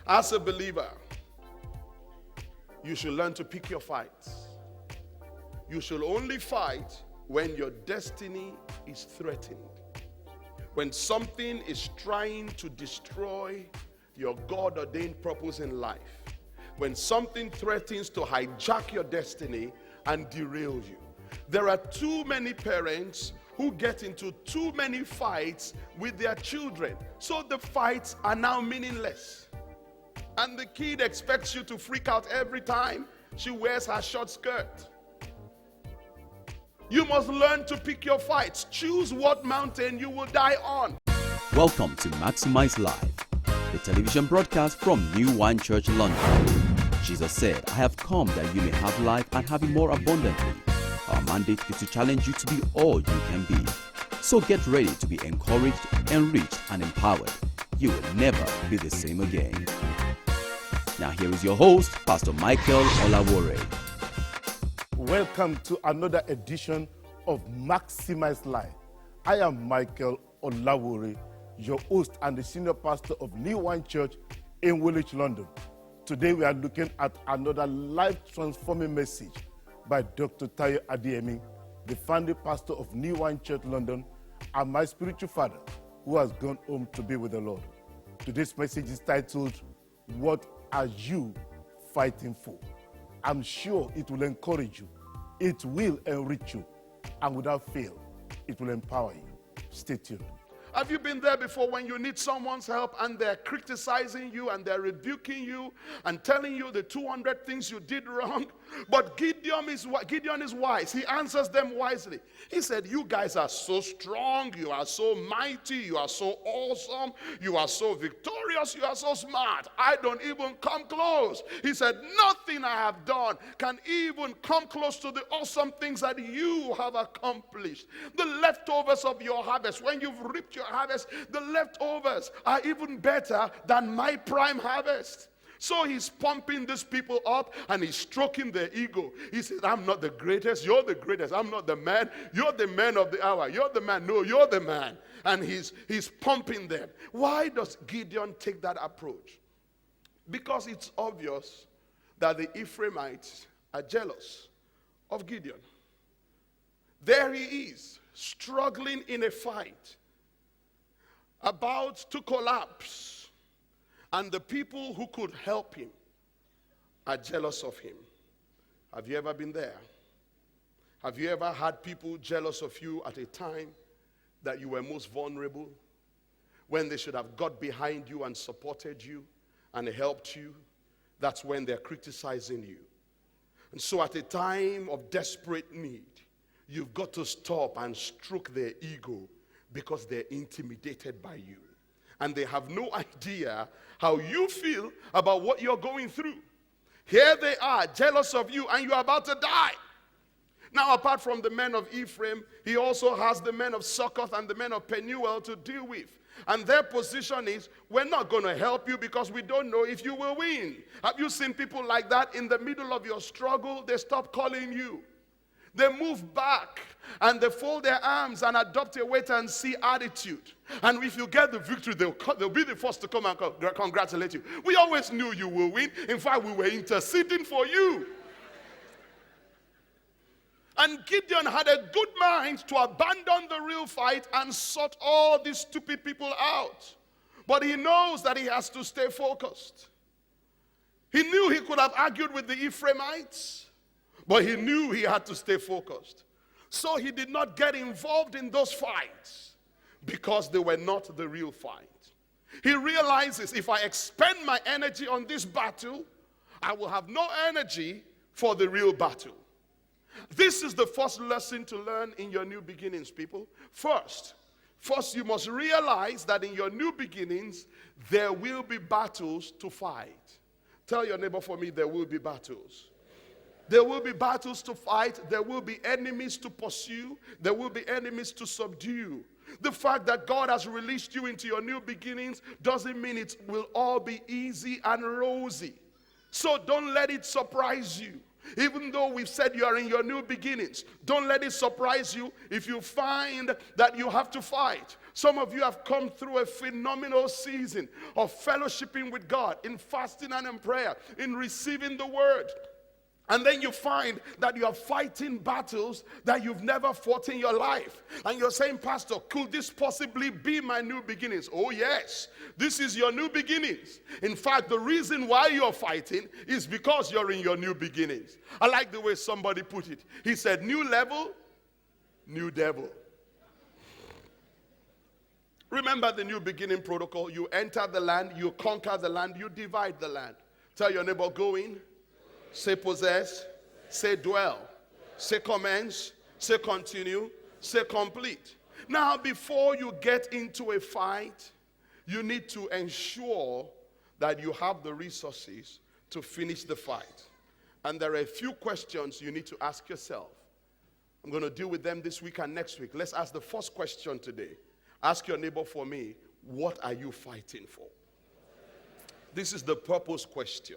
As a believer, you should learn to pick your fights. You should only fight when your destiny is threatened. When something is trying to destroy your God-ordained purpose in life. When something threatens to hijack your destiny and derail you. There are too many parents who get into too many fights with their children. So the fights are now meaningless. And the kid expects you to freak out every time she wears her short skirt. You must learn to pick your fights. Choose what mountain you will die on. Welcome to Maximize Live, the television broadcast from New Wine Church, London. Jesus said, I have come that you may have life and have it more abundantly. Our mandate is to challenge you to be all you can be. So get ready to be encouraged, enriched, and empowered. You will never be the same again. Now here is your host, Pastor Michael Olawore. Welcome to another edition of Maximize Life. I am Michael Olawore, your host and the senior pastor of New Wine Church in Woolwich, London. Today we are looking at another life-transforming message by Dr. Tayo Adeyemi, the founding pastor of New Wine Church, London, and my spiritual father, who has gone home to be with the Lord. Today's message is titled, What Are You Fighting For? I'm sure it will encourage you, it will enrich you, and without fail, it will empower you. Stay tuned. Have you been there before when you need someone's help and they're criticizing you and they're rebuking you and telling you the 200 things you did wrong? But Gideon is wise. He answers them wisely. He said, you guys are so strong. You are so mighty. You are so awesome. You are so victorious. You are so smart. I don't even come close. He said, nothing I have done can even come close to the awesome things that you have accomplished. The leftovers of your harvest, when you've reaped your harvest, the leftovers are even better than my prime harvest. So he's pumping these people up and he's stroking their ego. He says, I'm not the greatest, you're the greatest. I'm not the man, you're the man of the hour. You're the man, no, you're the man. And he's pumping them. Why does Gideon take that approach? Because it's obvious that the Ephraimites are jealous of Gideon. There he is, struggling in a fight, about to collapse. And the people who could help him are jealous of him. Have you ever been there? Have you ever had people jealous of you at a time that you were most vulnerable? When they should have got behind you and supported you and helped you, that's when they're criticizing you. And so at a time of desperate need, you've got to stop and stroke their ego because they're intimidated by you. And they have no idea how you feel about what you're going through. Here they are, jealous of you, and you're about to die. Now, apart from the men of Ephraim, he also has the men of Succoth and the men of Penuel to deal with. And their position is, we're not going to help you because we don't know if you will win. Have you seen people like that in the middle of your struggle? They stop calling you. They move back and they fold their arms and adopt a wait-and-see attitude. And if you get the victory, they'll be the first to come and congratulate you. We always knew you will win. In fact, we were interceding for you. And Gideon had a good mind to abandon the real fight and sort all these stupid people out. But he knows that he has to stay focused. He knew he could have argued with the Ephraimites, but he knew he had to stay focused. So he did not get involved in those fights because they were not the real fight. He realizes if I expend my energy on this battle, I will have no energy for the real battle. This is the first lesson to learn in your new beginnings, people. First, you must realize that in your new beginnings, there will be battles to fight. Tell your neighbor for me, there will be battles. There will be battles to fight. There will be enemies to pursue. There will be enemies to subdue. The fact that God has released you into your new beginnings doesn't mean it will all be easy and rosy. So don't let it surprise you. Even though we've said you are in your new beginnings, don't let it surprise you if you find that you have to fight. Some of you have come through a phenomenal season of fellowshipping with God, in fasting and in prayer, in receiving the word. And then you find that you are fighting battles that you've never fought in your life. And you're saying, Pastor, could this possibly be my new beginnings? Oh yes, this is your new beginnings. In fact, the reason why you're fighting is because you're in your new beginnings. I like the way somebody put it. He said, new level, new devil. Remember the new beginning protocol. You enter the land, you conquer the land, you divide the land. Tell your neighbor, go in. Say possess, say dwell, say commence, say continue, say complete. Now, before you get into a fight, you need to ensure that you have the resources to finish the fight. And there are a few questions you need to ask yourself. I'm going to deal with them this week and next week. Let's ask the first question today. Ask your neighbor for me, what are you fighting for? This is the purpose question.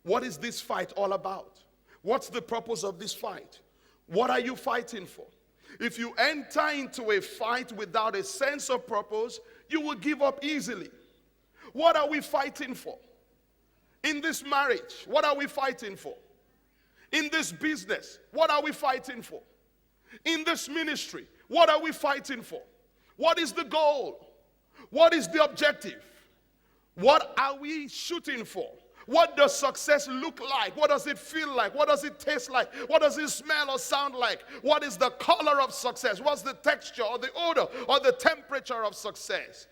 What is this fight all about? What's the purpose of this fight? What are you fighting for? If you enter into a fight without a sense of purpose, you will give up easily. What are we fighting for? In this marriage, what are we fighting for? In this business, what are we fighting for? In this ministry, what are we fighting for? What is the goal? What is the objective? What are we shooting for? What does success look like? What does it feel like? What does it taste like? What does it smell or sound like? What is the color of success? What's the texture or the odor or the temperature of success?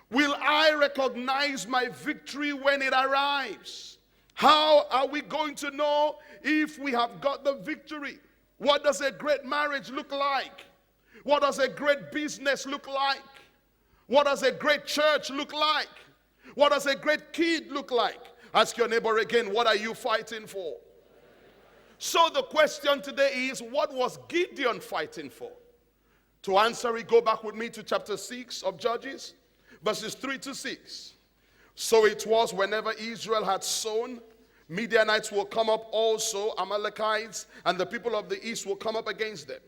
Will I recognize my victory when it arrives? How are we going to know if we have got the victory? What does a great marriage look like? What does a great business look like? What does a great church look like? What does a great kid look like? Ask your neighbor again, what are you fighting for? So the question today is, what was Gideon fighting for? To answer it, go back with me to chapter 6 of Judges, verses 3 to 6. So it was whenever Israel had sown, Midianites will come up also, Amalekites, and the people of the east will come up against them.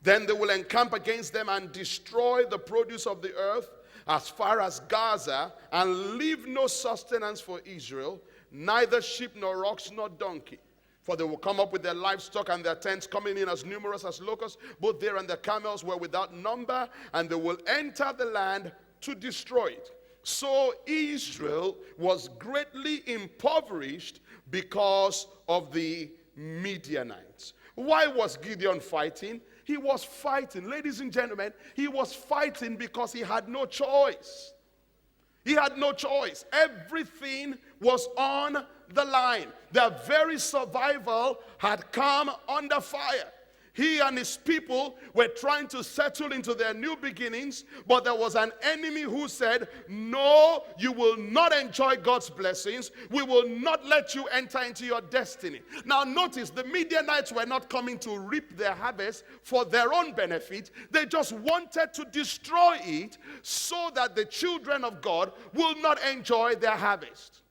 Then they will encamp against them and destroy the produce of the earth as far as Gaza, and leave no sustenance for Israel, neither sheep nor ox nor donkey. For they will come up with their livestock and their tents, coming in as numerous as locusts. Both there and their camels were without number, and they will enter the land to destroy it. So Israel was greatly impoverished because of the Midianites. Why was Gideon fighting? He was fighting, ladies and gentlemen, he was fighting because he had no choice. He had no choice. Everything was on the line. Their very survival had come under fire. He and his people were trying to settle into their new beginnings, but there was an enemy who said, no, you will not enjoy God's blessings. We will not let you enter into your destiny. Now notice, the Midianites were not coming to reap their harvest for their own benefit. They just wanted to destroy it so that the children of God will not enjoy their harvest.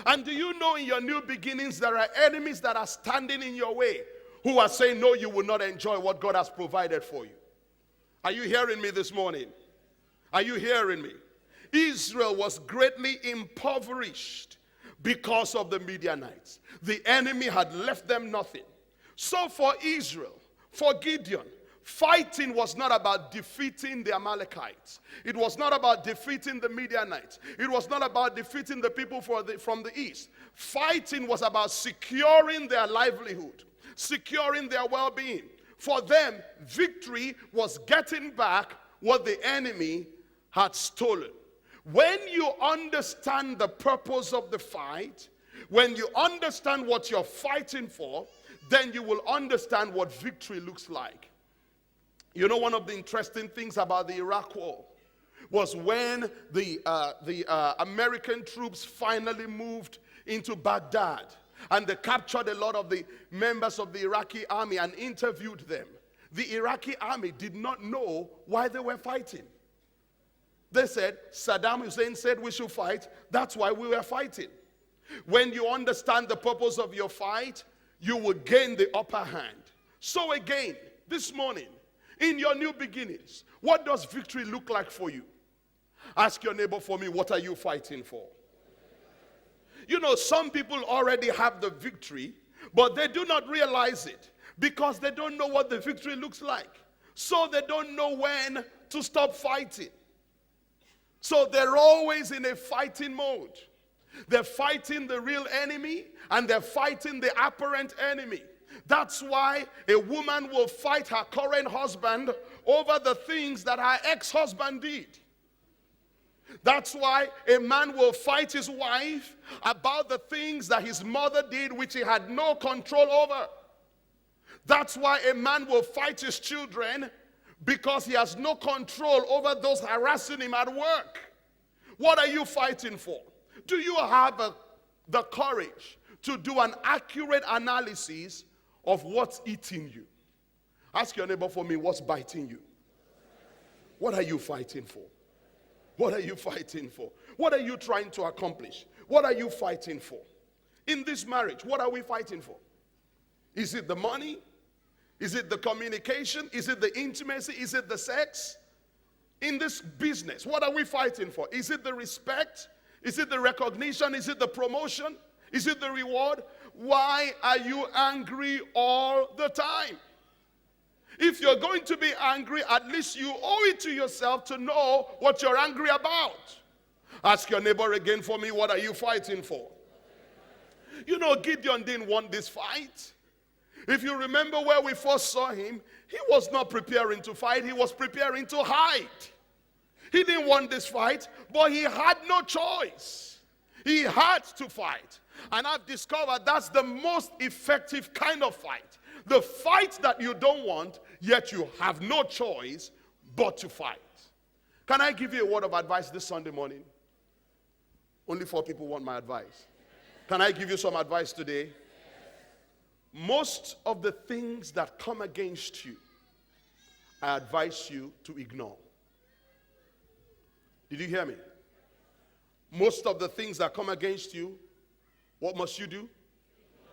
And do you know, in your new beginnings, there are enemies that are standing in your way, who are saying, no, you will not enjoy what God has provided for you. Are you hearing me this morning? Are you hearing me? Israel was greatly impoverished because of the Midianites. The enemy had left them nothing. So for Israel, for Gideon, fighting was not about defeating the Amalekites. It was not about defeating the Midianites. It was not about defeating the people from the east. Fighting was about securing their livelihood, securing their well-being. For them, victory was getting back what the enemy had stolen. When you understand the purpose of the fight, when you understand what you're fighting for, then you will understand what victory looks like. You know, one of the interesting things about the Iraq War was when the American troops finally moved into Baghdad, and they captured a lot of the members of the Iraqi army and interviewed them. The Iraqi army did not know why they were fighting. They said, Saddam Hussein said we should fight, that's why we were fighting. When you understand the purpose of your fight, you will gain the upper hand. So again, this morning, in your new beginnings, what does victory look like for you? Ask your neighbor for me, what are you fighting for? You know, some people already have the victory, but they do not realize it because they don't know what the victory looks like. So they don't know when to stop fighting. So they're always in a fighting mode. They're fighting the real enemy and they're fighting the apparent enemy. That's why a woman will fight her current husband over the things that her ex-husband did. That's why a man will fight his wife about the things that his mother did which he had no control over. That's why a man will fight his children because he has no control over those harassing him at work. What are you fighting for? Do you have the courage to do an accurate analysis of what's eating you? Ask your neighbor for me, what's biting you? What are you fighting for? What are you fighting for? What are you trying to accomplish? What are you fighting for? In this marriage, what are we fighting for? Is it the money? Is it the communication? Is it the intimacy? Is it the sex? In this business, what are we fighting for? Is it the respect? Is it the recognition? Is it the promotion? Is it the reward? Why are you angry all the time? If you're going to be angry, at least you owe it to yourself to know what you're angry about. Ask your neighbor again for me, what are you fighting for? You know, Gideon didn't want this fight. If you remember where we first saw him, he was not preparing to fight, he was preparing to hide. He didn't want this fight, but he had no choice. He had to fight. And I've discovered that's the most effective kind of fight. The fight that you don't want, yet you have no choice but to fight. Can I give you a word of advice this Sunday morning? Only 4 people want my advice. Can I give you some advice today? Most of the things that come against you, I advise you to ignore. Did you hear me? Most of the things that come against you, what must you do?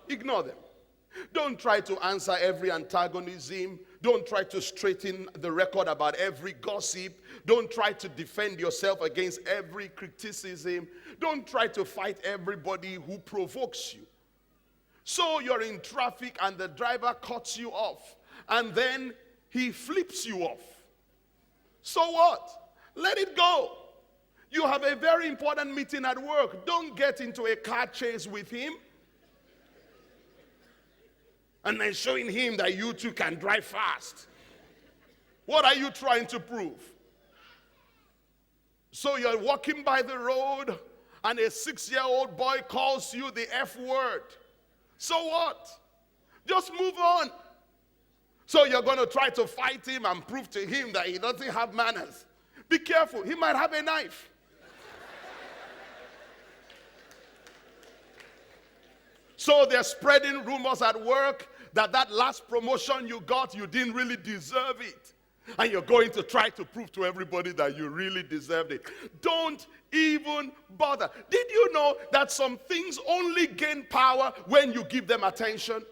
Ignore them. Don't try to answer every antagonism. Don't try to straighten the record about every gossip. Don't try to defend yourself against every criticism. Don't try to fight everybody who provokes you. So you're in traffic and the driver cuts you off and then he flips you off. So what? Let it go. You have a very important meeting at work. Don't get into a car chase with him and then showing him that you too can drive fast. What are you trying to prove? So you're walking by the road and a 6-year-old boy calls you the F word. So what? Just move on. So you're going to try to fight him and prove to him that he doesn't have manners. Be careful. He might have a knife. So they're spreading rumors at work that last promotion you got, you didn't really deserve it. And you're going to try to prove to everybody that you really deserved it. Don't even bother. Did you know that some things only gain power when you give them attention?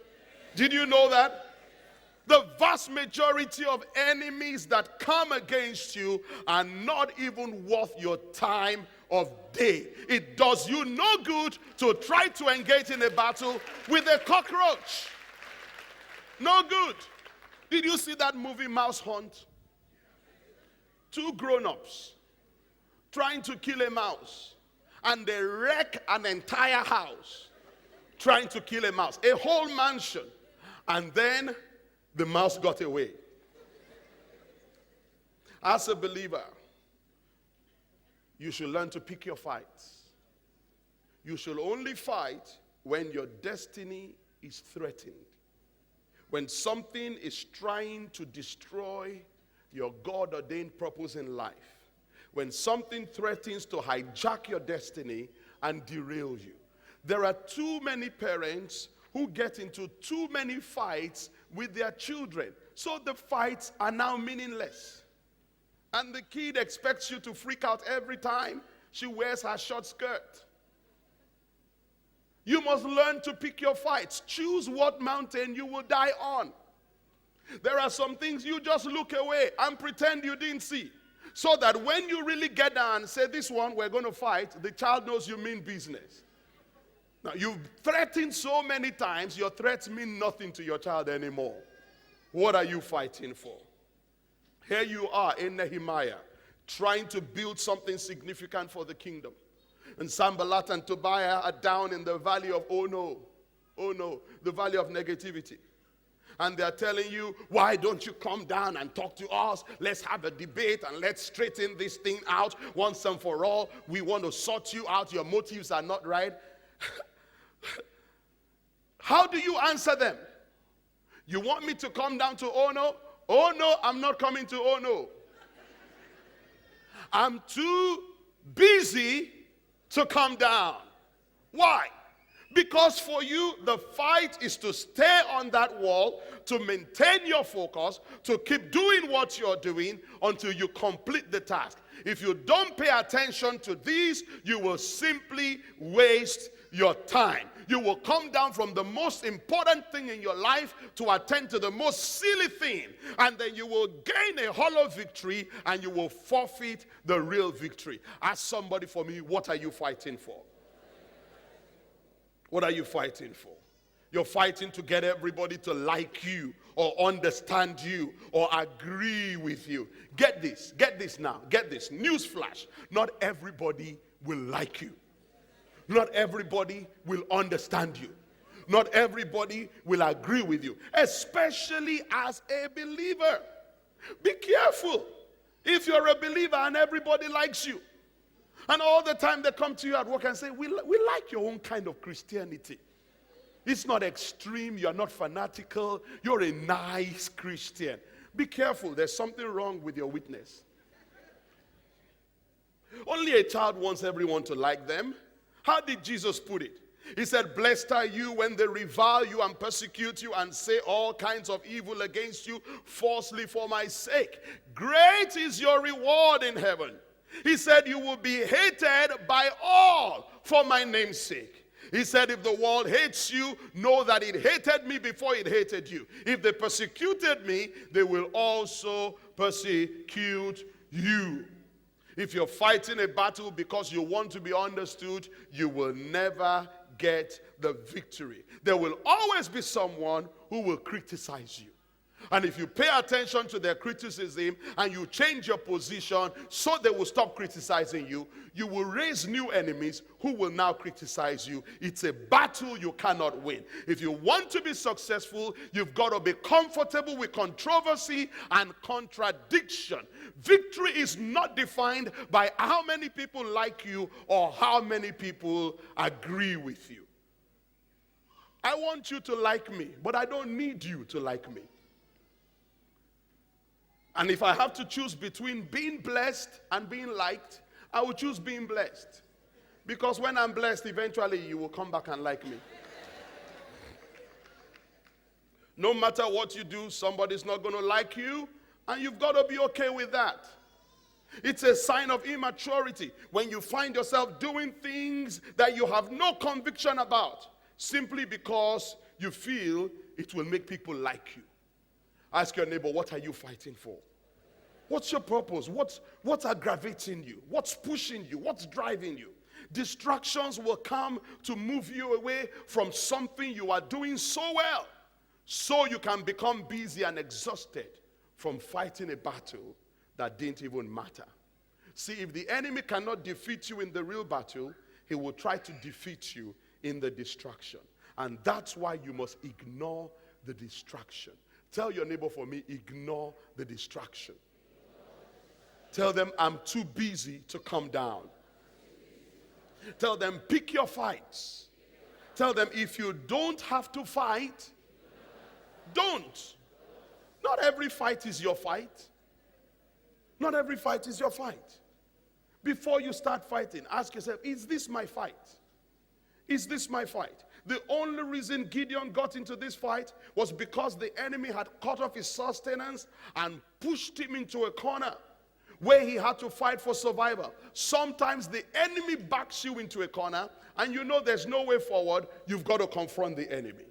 Did you know that? The vast majority of enemies that come against you are not even worth your time of day. It does you no good to try to engage in a battle with a cockroach. No good. Did you see that movie Mouse Hunt? 2 grown-ups trying to kill a mouse, and they wreck an entire house trying to kill a mouse, a whole mansion, and then the mouse got away. As a believer, you should learn to pick your fights. You should only fight when your destiny is threatened. When something is trying to destroy your God-ordained purpose in life. When something threatens to hijack your destiny and derail you. There are too many parents who get into too many fights with their children. So the fights are now meaningless. And the kid expects you to freak out every time she wears her short skirt. You must learn to pick your fights. Choose what mountain you will die on. There are some things you just look away and pretend you didn't see. So that when you really get down and say, this one we're going to fight, the child knows you mean business. Now, you've threatened so many times, your threats mean nothing to your child anymore. What are you fighting for? Here you are in Nehemiah, trying to build something significant for the kingdom. And Sanballat and Tobiah are down in the valley of oh no, the valley of negativity. And they're telling you, why don't you come down and talk to us? Let's have a debate and let's straighten this thing out once and for all. We want to sort you out. Your motives are not right. How do you answer them? You want me to come down to oh no? Oh no, I'm not coming to oh no. I'm too busy to come down. Why? Because for you, the fight is to stay on that wall, to maintain your focus, to keep doing what you're doing until you complete the task. If you don't pay attention to these, you will simply waste your time. You will come down from the most important thing in your life to attend to the most silly thing. And then you will gain a hollow victory and you will forfeit the real victory. Ask somebody for me, what are you fighting for? What are you fighting for? You're fighting to get everybody to like you or understand you or agree with you. Get this now, get this. Newsflash, not everybody will like you. Not everybody will understand you. Not everybody will agree with you, especially as a believer. Be careful if you're a believer and everybody likes you. And all the time they come to you at work and say, we like your own kind of Christianity. It's not extreme, you're not fanatical, you're a nice Christian. Be careful, there's something wrong with your witness. Only a child wants everyone to like them. How did Jesus put it? He said, blessed are you when they revile you and persecute you and say all kinds of evil against you falsely for my sake. Great is your reward in heaven. He said, you will be hated by all for my name's sake. He said, if the world hates you, know that it hated me before it hated you. If they persecuted me, they will also persecute you. If you're fighting a battle because you want to be understood, you will never get the victory. There will always be someone who will criticize you. And if you pay attention to their criticism and you change your position so they will stop criticizing you, you will raise new enemies who will now criticize you. It's a battle you cannot win. If you want to be successful, you've got to be comfortable with controversy and contradiction. Victory is not defined by how many people like you or how many people agree with you. I want you to like me, but I don't need you to like me. And if I have to choose between being blessed and being liked, I will choose being blessed. Because when I'm blessed, eventually you will come back and like me. No matter what you do, somebody's not going to like you, and you've got to be okay with that. It's a sign of immaturity when you find yourself doing things that you have no conviction about, simply because you feel it will make people like you. Ask your neighbor, what are you fighting for? What's your purpose? What's aggravating you? What's pushing you? What's driving you? Distractions will come to move you away from something you are doing so well, so you can become busy and exhausted from fighting a battle that didn't even matter. See, if the enemy cannot defeat you in the real battle, he will try to defeat you in the distraction. And that's why you must ignore the distraction. Tell your neighbor for me, ignore the distraction. Tell them, I'm too busy to come down. Tell them, pick your fights. Tell them, if you don't have to fight, don't. Not every fight is your fight. Not every fight is your fight. Before you start fighting, ask yourself, is this my fight? Is this my fight? The only reason Gideon got into this fight was because the enemy had cut off his sustenance and pushed him into a corner. where he had to fight for survival. Sometimes the enemy backs you into a corner, and you know there's no way forward. You've got to confront the enemy.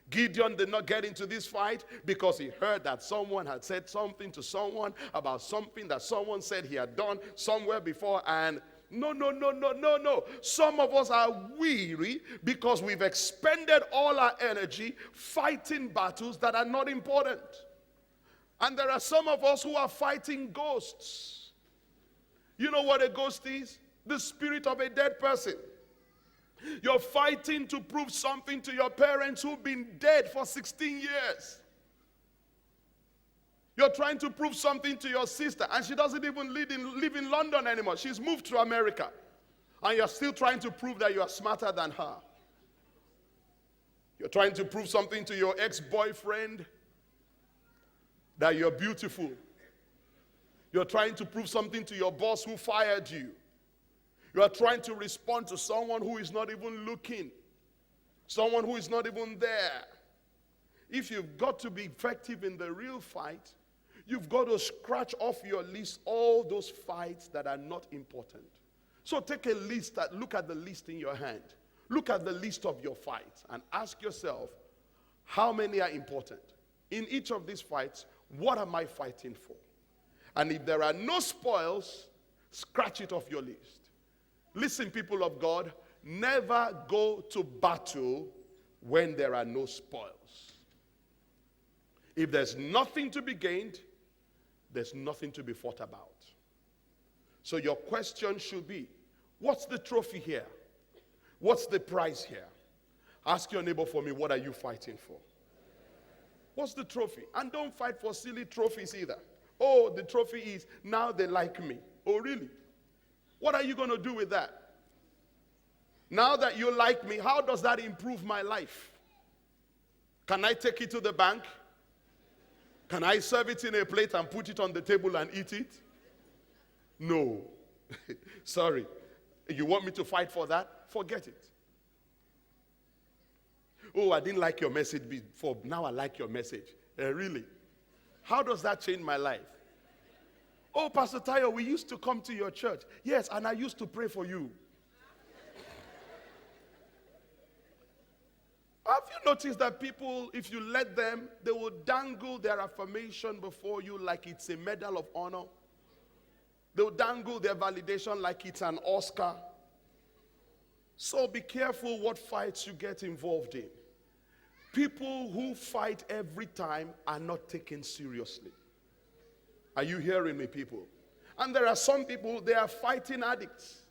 Gideon did not get into this fight because he heard that someone had said something to someone about something that someone said he had done somewhere before, and no. Some of us are weary because we've expended all our energy fighting battles that are not important. And there are some of us who are fighting ghosts. You know what a ghost is? The spirit of a dead person. You're fighting to prove something to your parents who've been dead for 16 years. You're trying to prove something to your sister, and she doesn't even live in London anymore. She's moved to America. And you're still trying to prove that you are smarter than her. You're trying to prove something to your ex-boyfriend that you're beautiful. You're trying to prove something to your boss who fired you. You are trying to respond to someone who is not even looking, someone who is not even there. If you've got to be effective in the real fight, you've got to scratch off your list all those fights that are not important. So take a list, look at the list in your hand. Look at the list of your fights and ask yourself, how many are important? In each of these fights, what am I fighting for? And if there are no spoils, scratch it off your list. Listen, people of God, never go to battle when there are no spoils. If there's nothing to be gained, there's nothing to be fought about. So your question should be, what's the trophy here? What's the prize here? Ask your neighbor for me, what are you fighting for? What's the trophy? And don't fight for silly trophies either. Oh, the trophy is, now they like me. Oh, really? What are you going to do with that? Now that you like me, how does that improve my life? Can I take it to the bank? Can I serve it in a plate and put it on the table and eat it? No. Sorry. You want me to fight for that? Forget it. Oh, I didn't like your message before. Now I like your message. Really? How does that change my life? Oh, Pastor Tayo, we used to come to your church. Yes, and I used to pray for you. Have you noticed that people, if you let them, they will dangle their affirmation before you like it's a medal of honor? They'll dangle their validation like it's an Oscar. So be careful what fights you get involved in. People who fight every time are not taken seriously. Are you hearing me, people? And there are some people, they are fighting addicts.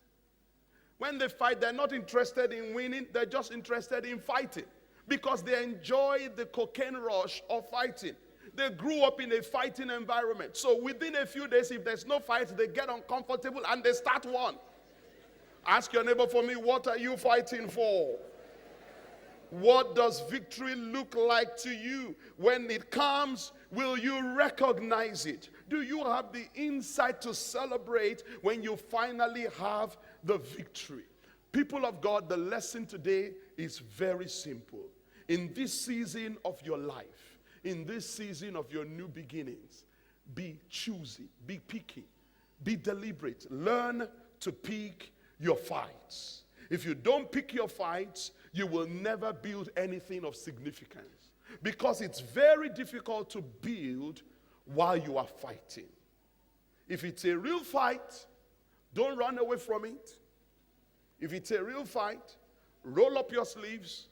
When they fight, they're not interested in winning, they're just interested in fighting. Because they enjoy the cocaine rush of fighting. They grew up in a fighting environment. So within a few days, if there's no fight, they get uncomfortable and they start one. Ask your neighbor for me, what are you fighting for? What does victory look like to you? When it comes, will you recognize it? Do you have the insight to celebrate when you finally have the victory? People of God, the lesson today is very simple. In this season of your life, in this season of your new beginnings, be choosy, be picky, be deliberate. Learn to pick your fights. If you don't pick your fights, you will never build anything of significance. Because it's very difficult to build while you are fighting. If it's a real fight, don't run away from it. If it's a real fight, roll up your sleeves,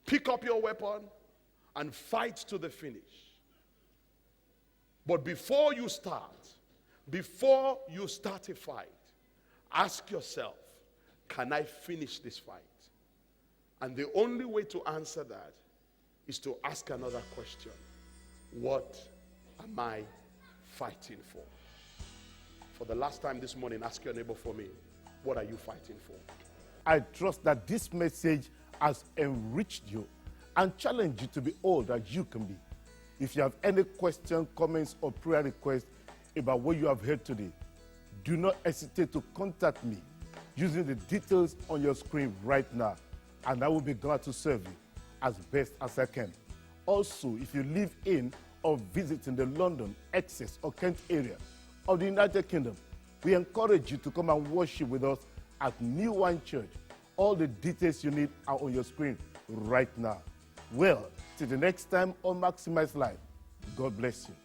pick up your weapon, and fight to the finish. But before you start a fight, ask yourself, can I finish this fight? And the only way to answer that is to ask another question. What am I fighting for? For the last time this morning, ask your neighbor for me, what are you fighting for? I trust that this message has enriched you and challenged you to be all that you can be. If you have any questions, comments, or prayer requests about what you have heard today, do not hesitate to contact me using the details on your screen right now, and I will be glad to serve you as best as I can. Also, if you live in or visit in the London, Essex, or Kent area, of the United Kingdom, we encourage you to come and worship with us at New Wine Church. All the details you need are on your screen right now. Well, till the next time on Maximize Life, God bless you.